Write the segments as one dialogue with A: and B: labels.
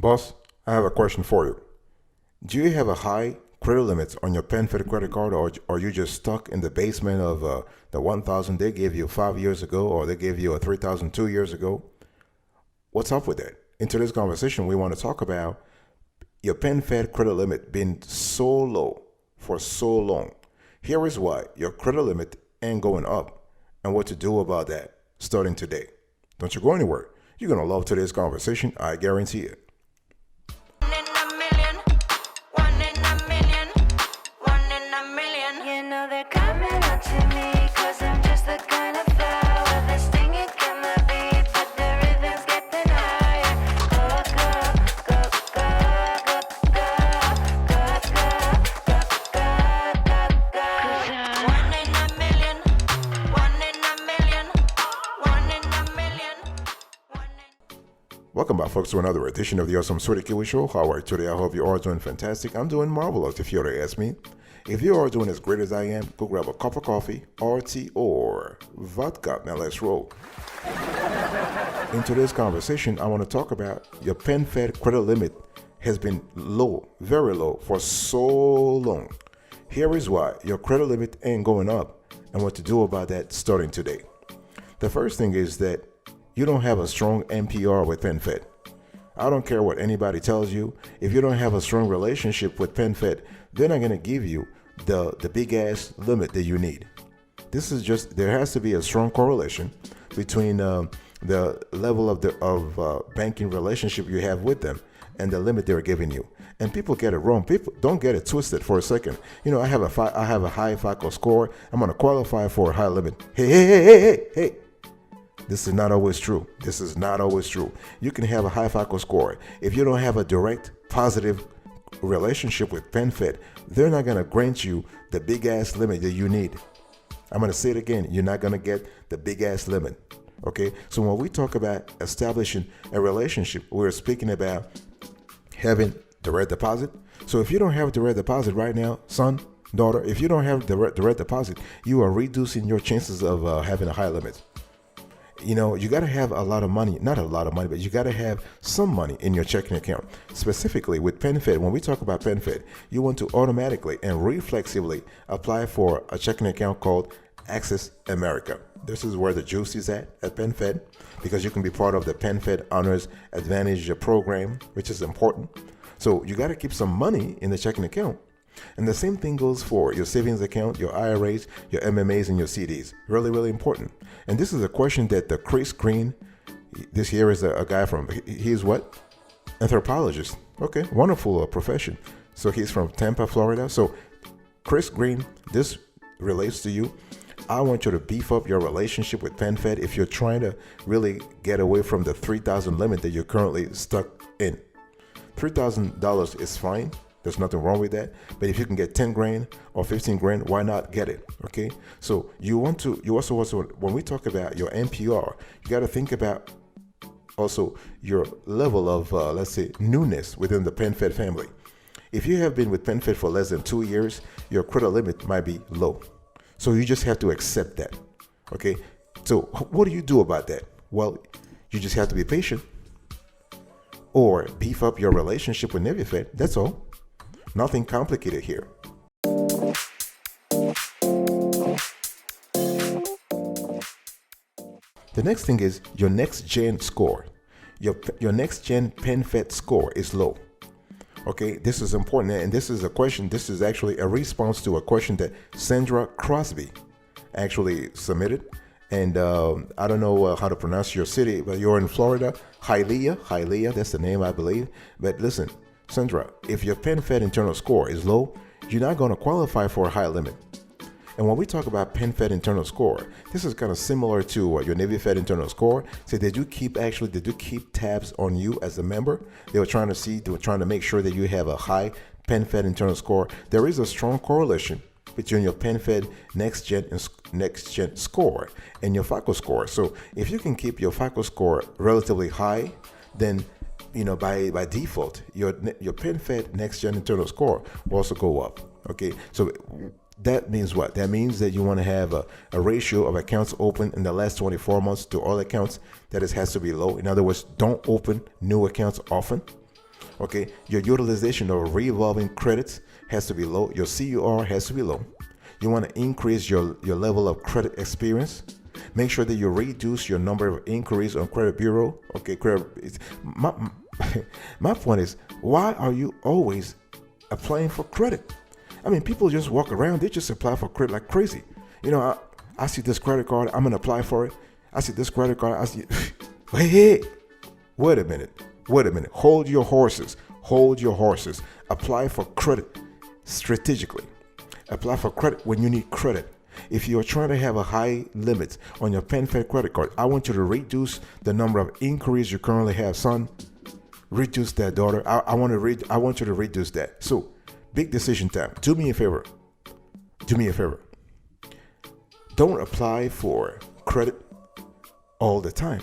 A: Boss, I have a question for you. Do you have a high credit limit on your PenFed credit card, or are you just stuck in the basement of the 1,000 they gave you 5 years ago, or they gave you a 3,000 2 years ago? What's up with that? In today's conversation, we want to talk about your PenFed credit limit being so low for so long. Here is why your credit limit ain't going up and what to do about that starting today. Don't you go anywhere. You're going to love today's conversation. I guarantee it. Welcome back, folks, to another edition of the Awesome Sweetie Kiwi Show. How are you today? I hope you are doing fantastic. I'm doing marvelous, if you were to ask me. If you are doing as great as I am, go grab a cup of coffee, or tea, or vodka. Now let's roll. In today's conversation, I want to talk about your PenFed credit limit has been low, very low, for so long. Here is why your credit limit ain't going up and what to do about that starting today. The first thing is that you don't have a strong NPR with PenFed. I don't care what anybody tells you. If you don't have a strong relationship with PenFed, they're not going to give you the big ass limit that you need. This is just, there has to be a strong correlation between the level of banking relationship you have with them and the limit they're giving you. And people get it wrong. People don't get it twisted for a second. You know, I have a high FICO score. I'm going to qualify for a high limit. Hey. This is not always true. This is not always true. You can have a high FICO score. If you don't have a direct positive relationship with PenFed, they're not going to grant you the big ass limit that you need. I'm going to say it again. You're not going to get the big ass limit. Okay. So when we talk about establishing a relationship, we're speaking about having direct deposit. So if you don't have direct deposit right now, son, daughter, if you don't have direct deposit, you are reducing your chances of having a high limit. You know, you got to have a lot of money, not a lot of money, but you got to have some money in your checking account. Specifically with PenFed, when we talk about PenFed, you want to automatically and reflexively apply for a checking account called Access America. This is where the juice is at PenFed, because you can be part of the PenFed Honors Advantage program, which is important. So you got to keep some money in the checking account. And the same thing goes for your savings account, your IRAs, your MMAs, and your CDs. Really, really important. And this is a question that the Chris Green, this here is a guy from, he's what? Anthropologist. Okay, wonderful profession. So he's from Tampa, Florida. So Chris Green, this relates to you. I want you to beef up your relationship with PenFed if you're trying to really get away from the $3,000 limit that you're currently stuck in. $3,000 is fine. There's nothing wrong with that. But if you can get 10 grand or 15 grand, why not get it? Okay. So you also, when we talk about your NPR, you got to think about also your level of, let's say, newness within the PenFed family. If you have been with PenFed for less than 2 years, your credit limit might be low. So you just have to accept that. Okay. So what do you do about that? Well, you just have to be patient or beef up your relationship with NavyFed. That's all. Nothing complicated here. The next thing is your next gen score. Your next gen PenFed score is low. Okay, this is important, and this is a question. This is actually a response to a question that Sandra Crosby actually submitted. And I don't know how to pronounce your city, but you're in Florida. Hialeah, that's the name, I believe. But listen, Sandra, if your PenFed internal score is low, you're not going to qualify for a high limit. And when we talk about PenFed internal score, this is kind of similar to your NavyFed internal score. So they do keep tabs on you as a member. They were trying to make sure that you have a high PenFed internal score. There is a strong correlation between your PenFed next gen score and your FICO score. So if you can keep your FICO score relatively high, then by default, your PenFed next gen internal score will also go up. Okay, so that means what? That means that you want to have a ratio of accounts open in the last 24 months to all accounts that has to be low. In other words, don't open new accounts often. Okay, your utilization or revolving credits has to be low. Your CUR has to be low. You want to increase your level of credit experience. Make sure that you reduce your number of inquiries on credit bureau. Okay, my point is, why are you always applying for credit? I mean, people just walk around, they just apply for credit like crazy. I see this credit card, I'm gonna apply for it. I see this credit card, I see. Hey, wait a minute. Hold your horses. Apply for credit strategically. Apply for credit when you need credit. If you're trying to have a high limit on your PenFed credit card, I want you to reduce the number of inquiries you currently have, son. Reduce that, daughter. I want you to reduce that. So, big decision time. Do me a favor. Don't apply for credit all the time.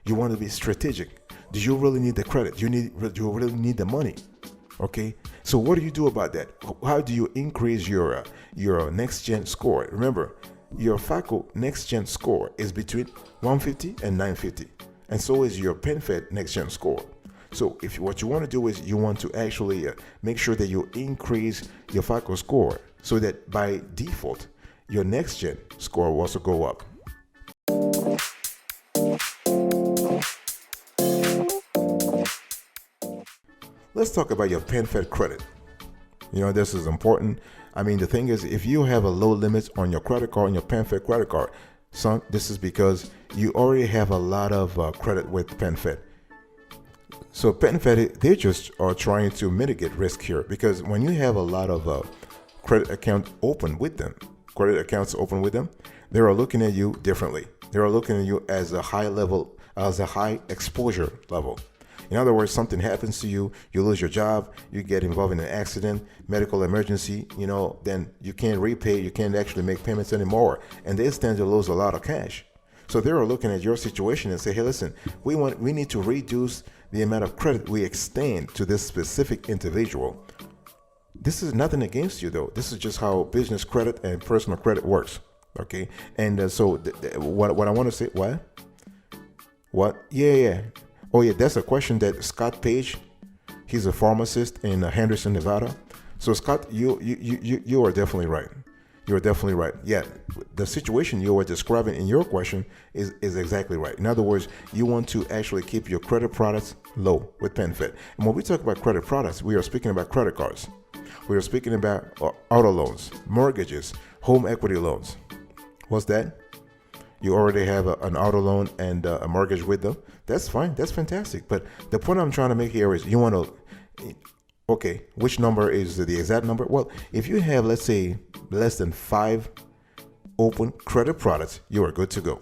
A: You want to be strategic. Do you really need the credit? Do you really need the money? Okay. So what do you do about that? How do you increase your next gen score? Remember, your FICO next gen score is between 150 and 950, and so is your PenFed next gen score. So what you want to do is you want to actually make sure that you increase your FICO score so that by default your next gen score will also go up. Let's talk about your PenFed credit. This is important. I mean, the thing is, if you have a low limit on your credit card, on your PenFed credit card, son, this is because you already have a lot of credit with PenFed. So PenFed, they just are trying to mitigate risk here, because when you have a lot of credit accounts open with them, they are looking at you differently. They are looking at you as a high exposure level. In other words, something happens to you, you lose your job, you get involved in an accident, medical emergency, then you can't repay, you can't actually make payments anymore, and they stand to lose a lot of cash. So they are looking at your situation and say, hey, listen, we need to reduce the amount of credit we extend to this specific individual. This is nothing against you, though. This is just how business credit and personal credit works. Okay, and so what I want to say, what? Yeah. Oh yeah, that's a question that Scott Page, he's a pharmacist in Henderson, Nevada. So Scott, you are definitely right. You're definitely right. Yeah, the situation you were describing in your question is exactly right. In other words, you want to actually keep your credit products low with PenFed. And when we talk about credit products, we are speaking about credit cards. We are speaking about auto loans, mortgages, home equity loans. What's that? You already have an auto loan and a mortgage with them. That's fine. That's fantastic. But the point I'm trying to make here is you want to, okay, which number is the exact number? Well, if you have, let's say, less than 5 open credit products, you are good to go.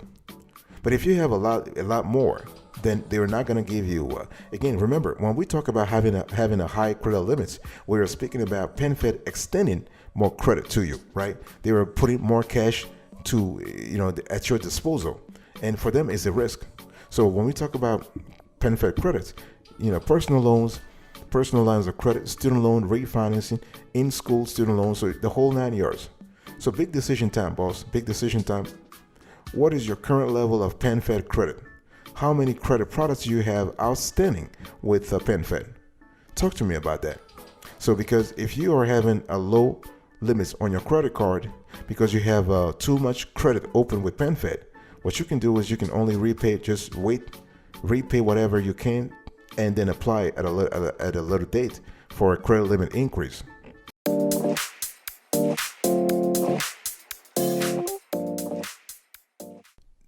A: But if you have a lot more, then they're not going to give you, again, remember, when we talk about having a high credit limits, we're speaking about PenFed extending more credit to you, right? They are putting more cash at your disposal, and for them it's a risk. So when we talk about PenFed credits, personal loans, personal lines of credit, student loan, refinancing, in-school student loans, so the whole 9 yards. So big decision time, boss. Big decision time. What is your current level of PenFed credit? How many credit products do you have outstanding with PenFed? Talk to me about that. So because if you are having a low limits on your credit card because you have too much credit open with PenFed, what you can do is you can only repay whatever you can, and then apply at a later date for a credit limit increase.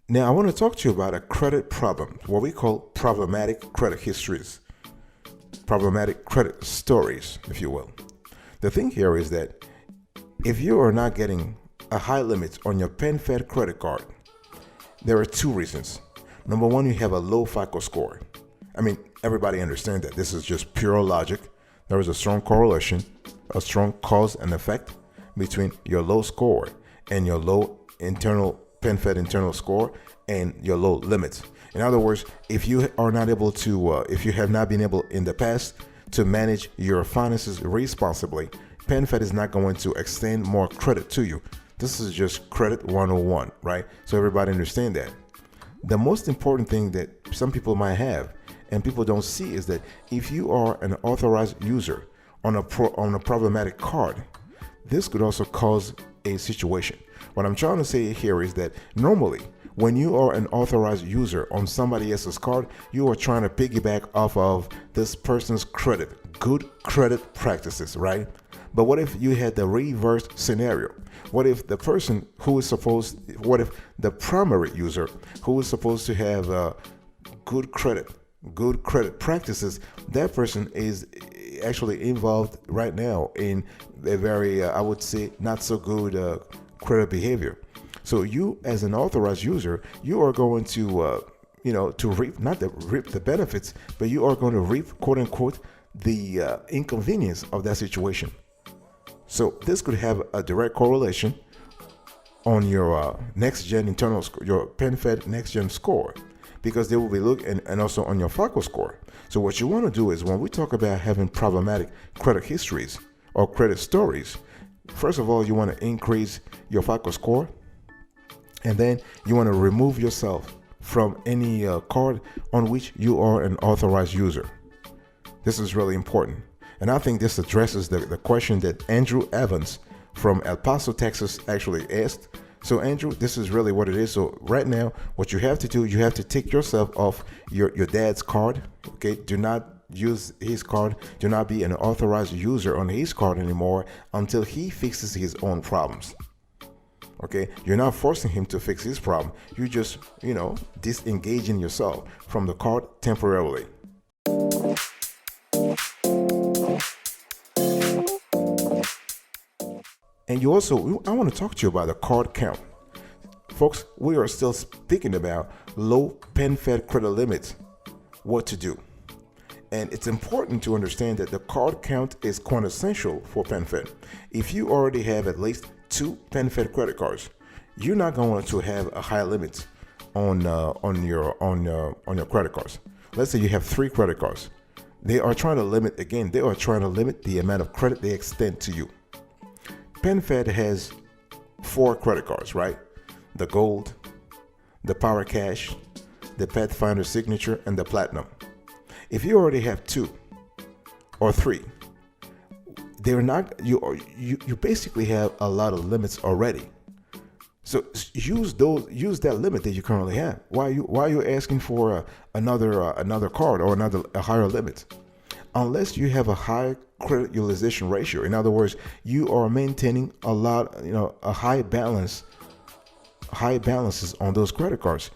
A: Now I want to talk to you about a credit problem, what we call problematic credit histories, problematic credit stories, if you will. The thing here is that if you are not getting a high limit on your PenFed credit card, there are 2 reasons. Number one, you have a low FICO score. I mean, everybody understands that. This is just pure logic. There is a strong correlation, a strong cause and effect between your low score and your low PenFed internal score and your low limits. In other words, if you are not able to, if you have not been able in the past to manage your finances responsibly, PenFed is not going to extend more credit to you. This is just credit 101, right? So everybody understand that. The most important thing that some people might have and people don't see is that if you are an authorized user on a problematic card, this could also cause a situation. What I'm trying to say here is that normally when you are an authorized user on somebody else's card, you are trying to piggyback off of this person's credit, good credit practices, right? But what if you had the reverse scenario? What if the person who is what if the primary user who is supposed to have good credit practices, that person is actually involved right now in a very, I would say, not so good credit behavior. So you, as an authorized user, you are going to, to reap, not to reap the benefits, but you are going to reap, quote unquote, the inconvenience of that situation. So this could have a direct correlation on your next gen internal score, your PenFed next gen score, because they will be looking, and also on your FICO score. So what you want to do is when we talk about having problematic credit histories or credit stories, first of all, you want to increase your FICO score, and then you want to remove yourself from any card on which you are an authorized user. This is really important. And I think this addresses the question that Andrew Evans from El Paso, Texas actually asked. So Andrew, this is really what it is. So right now, what you have to do, you have to take yourself off your dad's card. Okay, do not use his card. Do not be an authorized user on his card anymore until he fixes his own problems. Okay, you're not forcing him to fix his problem. You just, disengaging yourself from the card temporarily. And I want to talk to you about the card count. Folks, we are still speaking about low PenFed credit limits, what to do. And it's important to understand that the card count is quintessential for PenFed. If you already have at least 2 PenFed credit cards, you're not going to have a high limit on your credit cards. Let's say you have 3 credit cards. They are trying to limit the amount of credit they extend to you. PenFed has 4 credit cards, right? The Gold, the Power Cash, the Pathfinder Signature, and the Platinum. If you already have 2 or 3, they're not, you basically have a lot of limits already. So use that limit that you currently have. Why are you asking for another card or a higher limit? Unless you have a high credit utilization ratio. In other words, you are maintaining a high balances on those credit cards,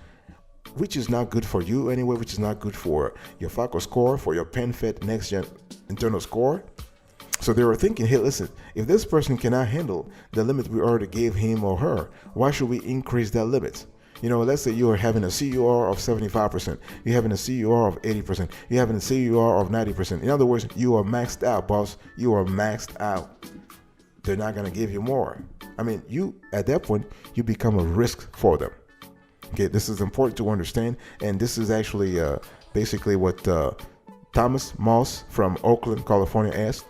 A: which is not good for you anyway, which is not good for your FICO score, for your PenFed next gen internal score. So they were thinking, hey, listen, if this person cannot handle the limit we already gave him or her, why should we increase that limit? Let's say you are having a CUR of 75%, you're having a CUR of 80%, you're having a CUR of 90%. In other words, you are maxed out, boss. You are maxed out. They're not going to give you more. I mean, at that point, you become a risk for them. Okay, this is important to understand, and this is actually basically what Thomas Moss from Oakland, California asked.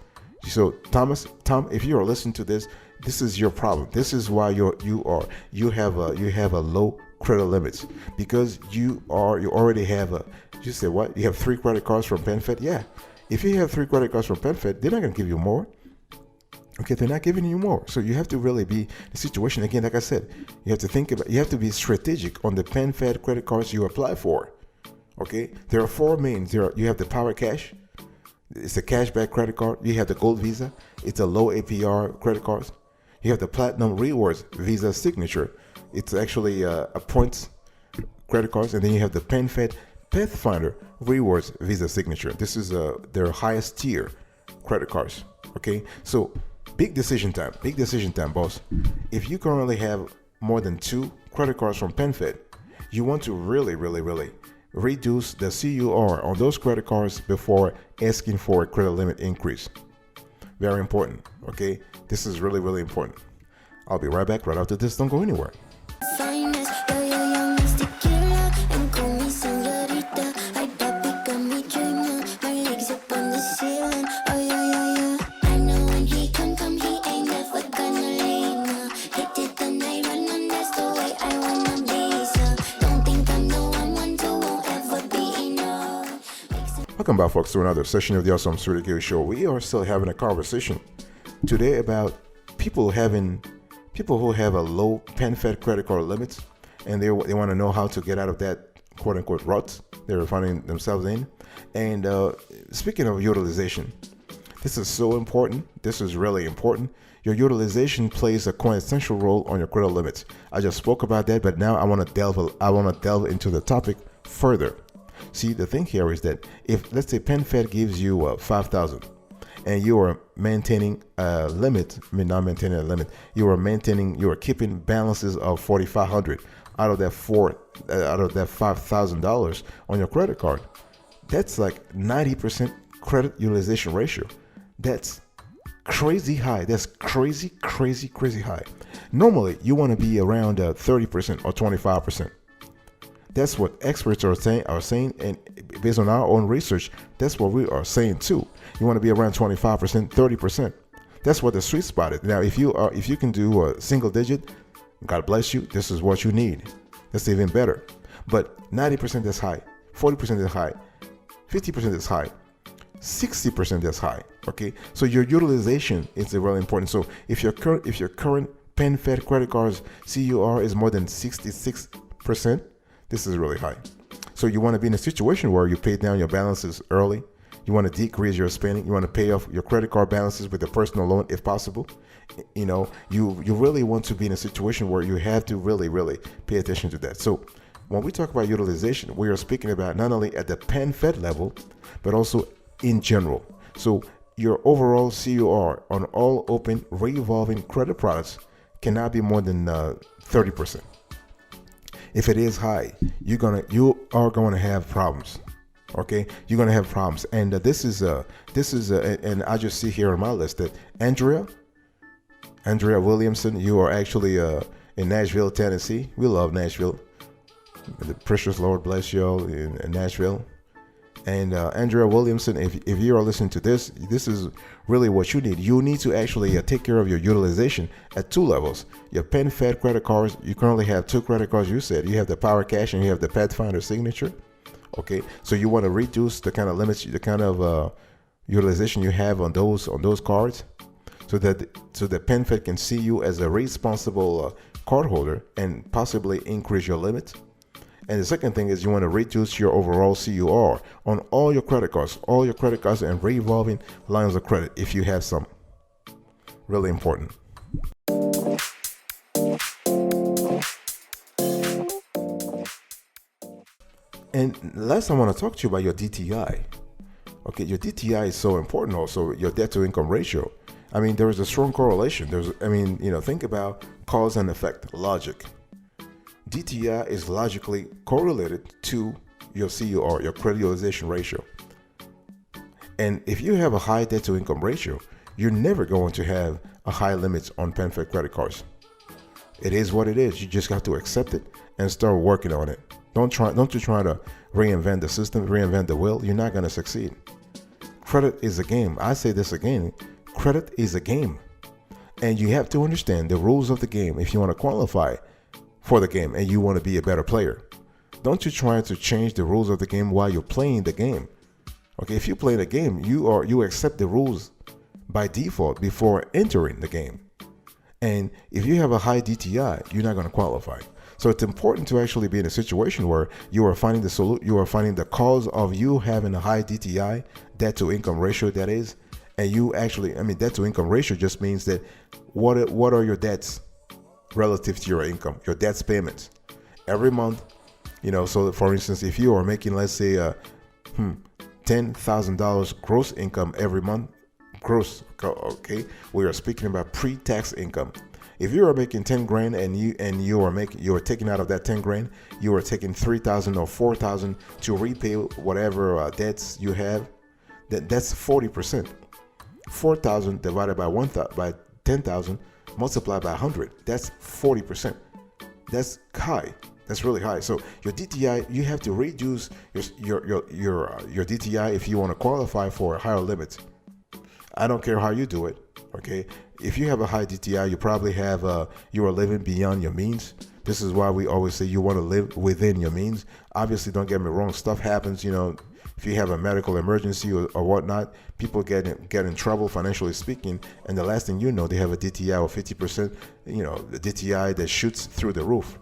A: So Tom, if you are listening to this, this is your problem. This is why you have a low credit limits, because you already have you said what? You have 3 credit cards from PenFed? Yeah. If you have 3 credit cards from PenFed, they're not going to give you more. Okay, they're not giving you more. So you have to really be the situation. Again, like I said, you have to be strategic on the PenFed credit cards you apply for. Okay, there are 4 main. You have the Power Cash. It's a cashback credit card. You have the Gold Visa. It's a low APR credit card. You have the Platinum Rewards Visa Signature. It's actually a points credit cards. And then you have the PenFed Pathfinder Rewards Visa Signature. This is their highest tier credit cards. Okay, so big decision time, boss. If you currently have more than 2 credit cards from PenFed, you want to really reduce the CUR on those credit cards before asking for a credit limit increase. Very important. Okay, this is really important. I'll be right back right after this. Don't go anywhere. Welcome back, folks, to another session of the Awesome Soooo Kiwi Show. We are still having a conversation today about people who have a low PenFed credit card limits, and they want to know how to get out of that quote unquote rut they're finding themselves in. And speaking of utilization, this is so important. This is really important. Your utilization plays a quintessential role on your credit limits. I just spoke about that, but now I want to delve into the topic further. See, the thing here is that if, let's say, PenFed gives you 5,000, and you are maintaining a limit, not maintaining a limit, you are keeping balances of 4,500 out of that $5,000 on your credit card. That's like 90% credit utilization ratio. That's crazy high. That's crazy high. Normally, you want to be around 30% or 25%. That's what experts are saying, and based on our own research, that's what we are saying too. You want to be around 25%, 30%. That's what the sweet spot is. Now, if you can do a single digit, God bless you. This is what you need. That's even better. But 90% is high, 40% is high, 50% is high, 60% is high. Okay, so your utilization is really important. So if your current PenFed credit card's CUR is more than 66%, this is really high. So you want to be in a situation where you pay down your balances early. You want to decrease your spending. You want to pay off your credit card balances with a personal loan if possible. You really want to be in a situation where you have to really pay attention to that. So when we talk about utilization, we are speaking about not only at the PenFed level, but also in general. So your overall CUR on all open revolving credit products cannot be more than 30%. If it is high, you are going to have problems. Okay, you're going to have problems. And this is and I just see here on my list that Andrea Williamson, you are actually in Nashville, Tennessee. We love Nashville. The precious Lord bless you all in Nashville. And Andrea Williamson, if you are listening to this is really what you need. You need to actually take care of your utilization at two levels. Your PenFed credit cards, you currently have two credit cards. You said you have the Power Cash and you have the Pathfinder Signature. Okay, so you want to reduce the kind of limits, the kind of utilization you have on those cards, so that PenFed can see you as a responsible cardholder and possibly increase your limits. And the second thing is you want to reduce your overall CUR on all your credit cards and revolving lines of credit if you have some. Really important. And last I want to talk to you about your DTI. Okay, your DTI is so important also, your debt to income ratio. I mean, there is a strong correlation. Think about cause and effect logic. DTI is logically correlated to your CUR, your credit utilization ratio. And if you have a high debt to income ratio, you're never going to have a high limits on PenFed credit cards. It is what it is. You just have to accept it and start working on it. Don't try to reinvent the system, reinvent the wheel. You're not going to succeed. Credit is a game. I say this again. Credit is a game. And you have to understand the rules of the game if you want to qualify for the game and you want to be a better player. Don't you try to change the rules of the game while you're playing the game. Okay, if you play the game, you accept the rules by default before entering the game. And if you have a high DTI, you're not going to qualify. So it's important to actually be in a situation where you are finding the cause of you having a high DTI, debt to income ratio, that is. And debt to income ratio just means that what are your debts relative to your income, your debts payments every month. So for instance, if you are making, let's say, $10,000 gross income every month, gross, okay, we are speaking about pre-tax income. If you are making 10 grand and you are taking out of that 10 grand, you are taking 3,000 or 4,000 to repay whatever debts you have, that's 40%. 4,000 divided by 10,000 multiplied by 100, that's 40%. That's high. That's really high. So your DTI, you have to reduce your DTI if you want to qualify for higher limits. I don't care how you do it. Okay, if you have a high DTI, you probably have you are living beyond your means. This is why we always say you want to live within your means. Obviously, don't get me wrong, stuff happens, If you have a medical emergency or whatnot, people get in trouble financially speaking, and the last thing you know, they have a DTI of 50%, the DTI that shoots through the roof.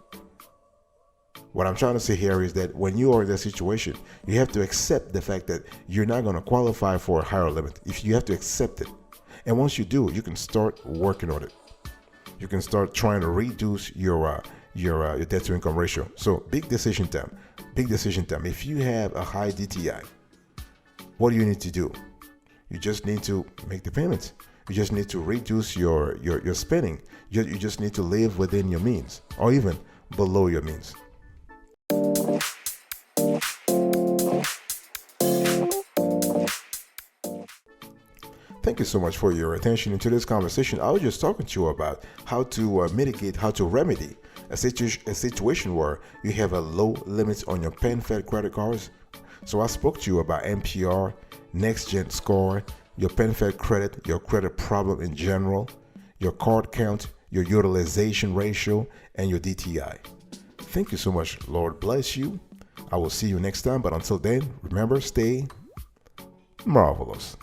A: What I'm trying to say here is that when you are in that situation, you have to accept the fact that you're not going to qualify for a higher limit. If you have to accept it. And once you do, you can start working on it. You can start trying to reduce your debt to income ratio. So big decision time. If you have a high DTI, what do you need to do? You just need to make the payments. You just need to reduce your spending. You just need to live within your means, or even below your means. Thank you so much for your attention in today's conversation. I was just talking to you about how to mitigate, how to remedy a situation where you have a low limit on your PenFed credit cards. So I spoke to you about NPR, Next Gen Score, your PenFed credit, your credit problem in general, your card count, your utilization ratio, and your DTI. Thank you so much. Lord bless you. I will see you next time. But until then, remember, stay marvelous.